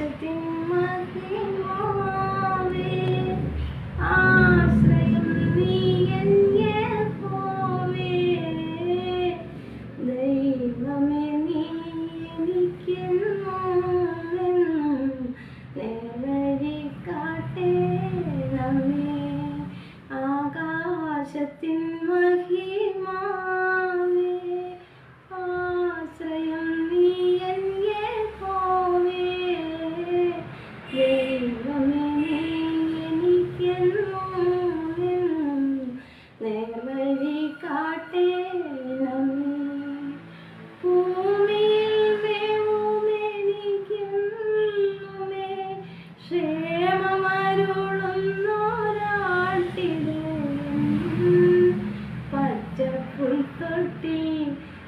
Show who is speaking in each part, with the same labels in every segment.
Speaker 1: ആകാശത്തിൻ മഹിമാവേ, ആശ്രയം നീ എൻ യഹോവേ. ദൈവമേ നീ എനിക്കെന്നും നേർവഴി കാട്ടേണമേ. ആകാശത്തിൻ മഹിമാവേ, ആശ്രയം നീ എൻ യഹോവേ. ദൈവമേ നീ എനിക്കെന്നും നേർവഴി കാട്ടേണമേ. ഭൂമിയിൽ വേവുമെനിക്കെന്നുമേ ക്ഷേമമരുളുന്നൊരാട്ടിടയൻ. പച്ചപ്പുൽത്തൊട്ടി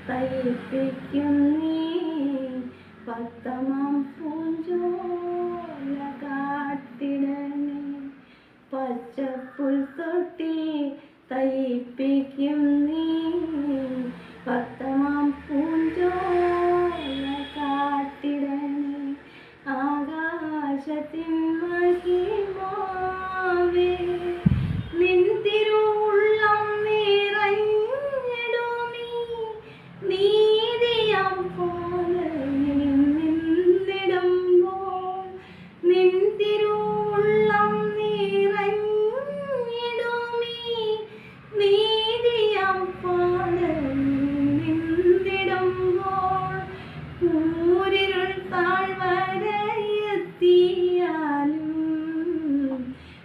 Speaker 1: തയ്പ്പിക്കും നീ, പത്തമാം പൂഞ്ചോല കാട്ടിടണേ. പച്ചപ്പുൽത്തൊട്ടി തയ്പ്പിക്കും നീ, പത്തമാം പൂഞ്ചോല കാട്ടിടണേ. ആകാശത്തിൻ മഹിമാവേ, നിൻ തിരുവുള്ളം നിറഞ്ഞിടുമീ നീതിയാം പാതയിൽ നിന്നിടുമ്പോൾ. നിൻ തിരുവുള്ളം നിറഞ്ഞിടുമീ നീതിയാം പാതയിൽ നിന്നിടുമ്പോൾ. കൂരിരുൾ താഴ്വരയെത്തിയാലും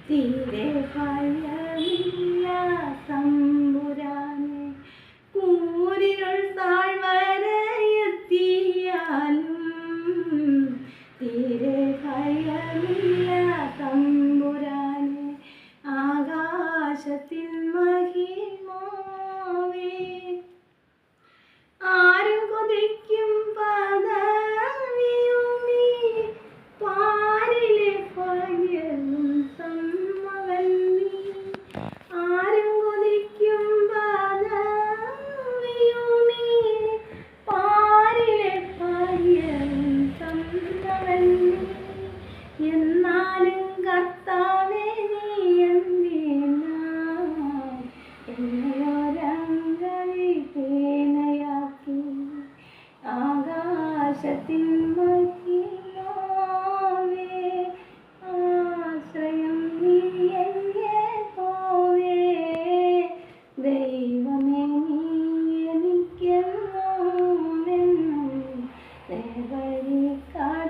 Speaker 1: തീരെ ഭയമില്ല തമ്പുരാനെ. കൂരിരുൾ താഴ്വരയെത്തിയാലും തീരെ ഭയമില്ല തമ്പുരാനെ. ആകാശത്തിൻ മഹിമാവേ, ആരും കൊതിക്കും പദവിയുമീ പാരിലെ ഭാഗ്യവും തന്നവൻ നീ. ആരും കൊതിക്കും പദവിയുമീ പാരിലെ ഭാഗ്യവും തന്നവൻ നീ. എന്നാലും കർത്താവേ നീ എന്തിനായി എന്നെയൊരംഗവിഹീനയാക്കി. ആകാശത്തിൻ മഹിമാവേ, ആശ്രയം നീ എൻ യഹോവേ. ദൈവമേ നീ എനിക്കെന്നും നേർവഴി കാട്ടേണമേ.